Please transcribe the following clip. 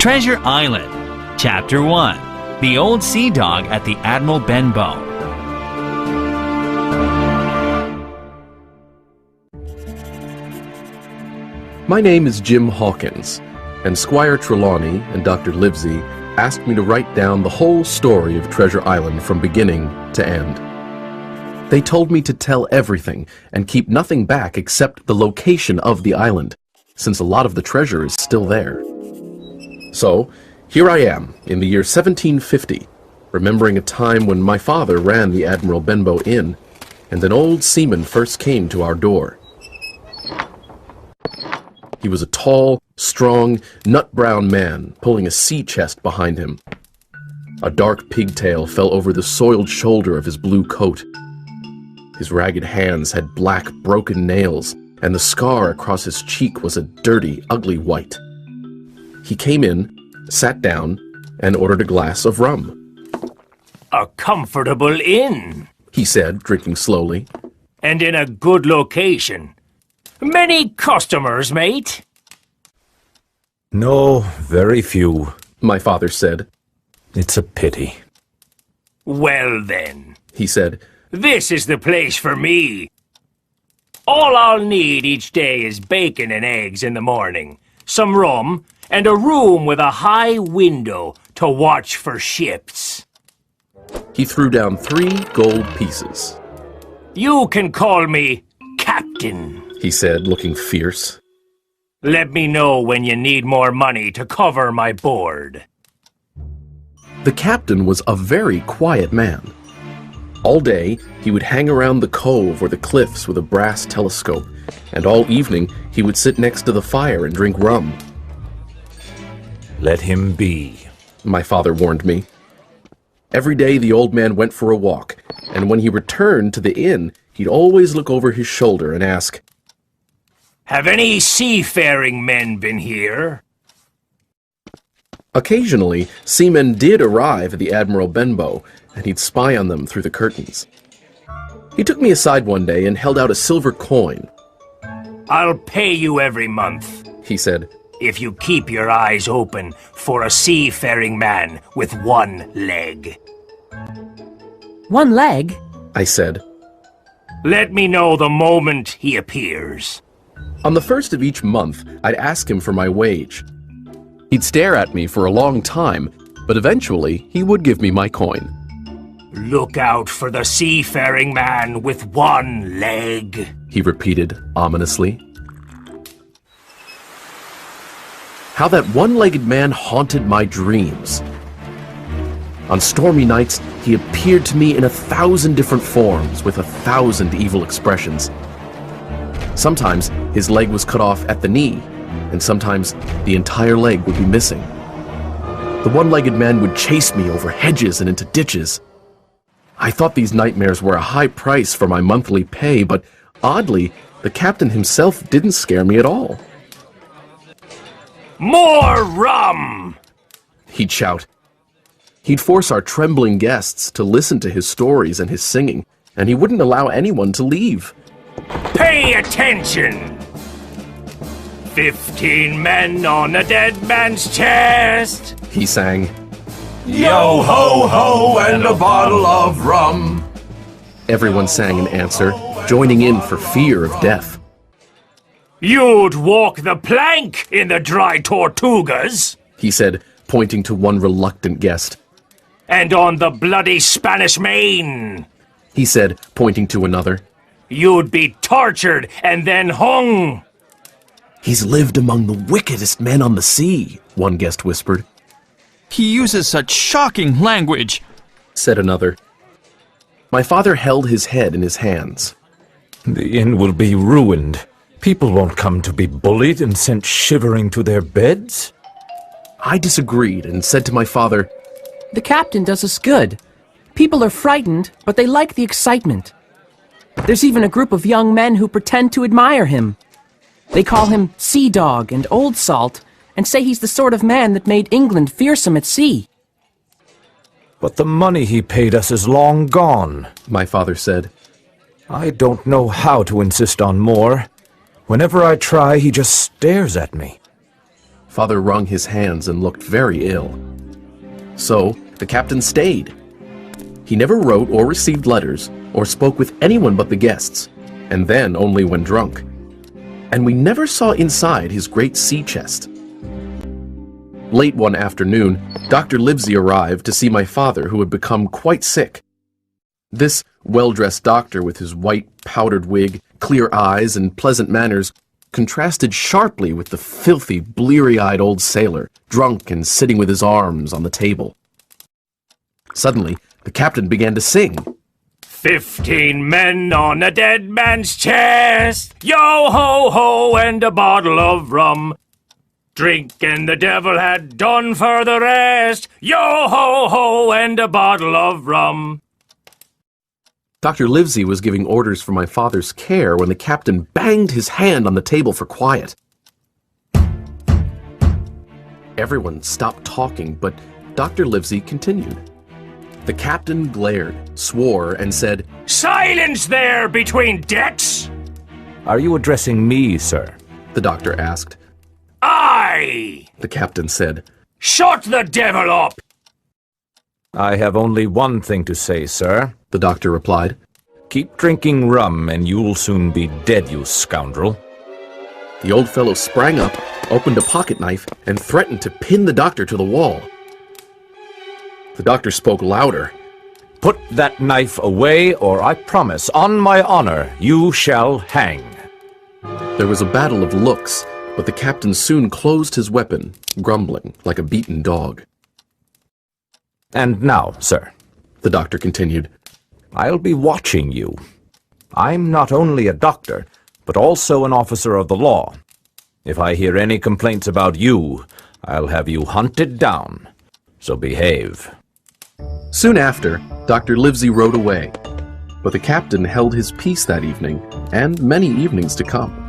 Treasure Island, Chapter 1, The Old Sea Dog at the Admiral Benbow. My name is Jim Hawkins, and Squire Trelawney and Dr. Livesey asked me to write down the whole story of Treasure Island from beginning to end. They told me to tell everything and keep nothing back except the location of the island, since a lot of the treasure is still there. So, here I am, in the year 1750, remembering a time when my father ran the Admiral Benbow Inn, and an old seaman first came to our door. He was a tall, strong, nut-brown man, pulling a sea chest behind him. A dark pigtail fell over the soiled shoulder of his blue coat. His ragged hands had black, broken nails, and the scar across his cheek was a dirty, ugly white. He came in, sat down, and ordered a glass of rum. "A comfortable inn," he said, drinking slowly. "and in a good location. Many customers, mate?" "No, very few," my father said. "It's a pity." "Well then," he said, "this is the place for me. All I'll need each day is bacon and eggs in the morning, some rum, and a room with a high window to watch for ships." He threw down 3 gold pieces. "You can call me Captain," he said, looking fierce. "Let me know when you need more money to cover my board." The captain was a very quiet man. All day, he would hang around the cove or the cliffs with a brass telescope, and all evening he would sit next to the fire and drink rum. "Let him be," my father warned me. Every day the old man went for a walk, and when he returned to the inn, he'd always look over his shoulder and ask, "Have any seafaring men been here?" Occasionally, seamen did arrive at the Admiral Benbow, and he'd spy on them through the curtains. He took me aside one day and held out a silver coin. "I'll pay you every month," he said, "if you keep your eyes open for a seafaring man with 1 leg." "1 leg?" I said. "Let me know the moment he appears." On the first of each month, I'd ask him for my wage. He'd stare at me for a long time, but eventually he would give me my coin. "Look out for the seafaring man with 1 leg," he repeated ominously. How that one-legged man haunted my dreams. On stormy nights, he appeared to me in 1,000 different forms with 1,000 evil expressions. Sometimes his leg was cut off at the knee, and sometimes the entire leg would be missing. The one-legged man would chase me over hedges and into ditches. I thought these nightmares were a high price for my monthly pay, but oddly, the captain himself didn't scare me at all. "More rum!" he'd shout. He'd force our trembling guests to listen to his stories and his singing, and he wouldn't allow anyone to leave. "Pay attention! 15 men on a dead man's chest," he sang. "Yo ho ho and a bottle of rum." Everyone sang in answer, joining in for fear of death. "You'd walk the plank in the dry Tortugas," he said, pointing to one reluctant guest. "and on the bloody Spanish Main," he said, pointing to another. "You'd be tortured and then hung." "He's lived among the wickedest men on the sea," one guest whispered. He uses such shocking language, said another. My father held his head in his hands. "The inn will be ruined. People won't come to be bullied and sent shivering to their beds." I disagreed and said to my father, "The captain does us good. People are frightened, but they like the excitement. There's even a group of young men who pretend to admire him. They call him Sea Dog and Old Salt, and say he's the sort of man that made England fearsome at sea." "But the money he paid us is long gone," my father said. "I don't know how to insist on more. Whenever I try, he just stares at me." Father wrung his hands and looked very ill. So, the captain stayed. He never wrote or received letters, or spoke with anyone but the guests, and then only when drunk. And we never saw inside his great sea chest. Late one afternoon, Dr. Livesey arrived to see my father, who had become quite sick. This well-dressed doctor, with his white powdered wig, clear eyes, and pleasant manners, contrasted sharply with the filthy, bleary-eyed old sailor, drunk and sitting with his arms on the table. Suddenly, the captain began to sing. 15 men on a dead man's chest, yo-ho-ho and a bottle of rum. Drink and the devil had done for the rest, yo-ho-ho and a bottle of rum. Dr. Livesey was giving orders for my father's care when the captain banged his hand on the table for quiet. Everyone stopped talking, but Dr. Livesey continued. The captain glared, swore, and said, Silence there between decks! Are you addressing me, sir? The doctor asked. Aye! The captain said. Shut the devil up! I have only one thing to say, sir, The doctor replied. Keep drinking rum and you'll soon be dead, you scoundrel. The old fellow sprang up, opened a pocket knife, and threatened to pin the doctor to the wall. The doctor spoke louder. Put that knife away, or I promise, on my honor, you shall hang. There was a battle of looks, but the captain soon closed his weapon, grumbling like a beaten dog. And now, sir, The doctor continued, I'll be watching you. I'm not only a doctor, but also an officer of the law. If I hear any complaints about you, I'll have you hunted down. So behave. Soon after, Dr. Livesey rode away, but the captain held his peace that evening, and many evenings to come.